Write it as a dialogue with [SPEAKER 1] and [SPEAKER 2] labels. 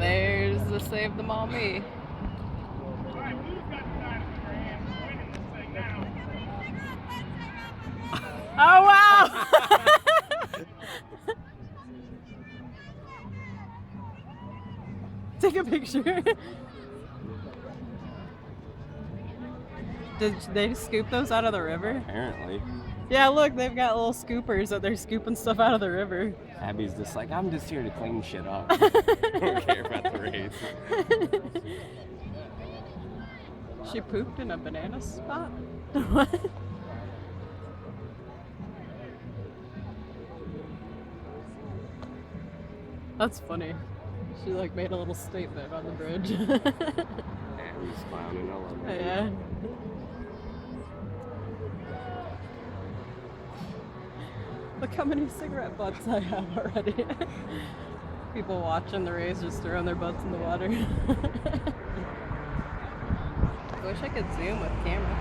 [SPEAKER 1] There's the Save Them All Me. Oh, wow! Take a picture. Did they scoop those out of the river?
[SPEAKER 2] Apparently.
[SPEAKER 1] Yeah, look, they've got little scoopers that they're scooping stuff out of the river.
[SPEAKER 2] Abby's just like, I'm just here to clean shit up. I don't care about the race.
[SPEAKER 1] She pooped in a banana spot? What? That's funny. She like made a little statement on the bridge.
[SPEAKER 2] Abby's clowning, I love it.
[SPEAKER 1] Yeah. Look how many cigarette butts I have already. People watching the race just throwing their butts in the water. I wish I could zoom with camera.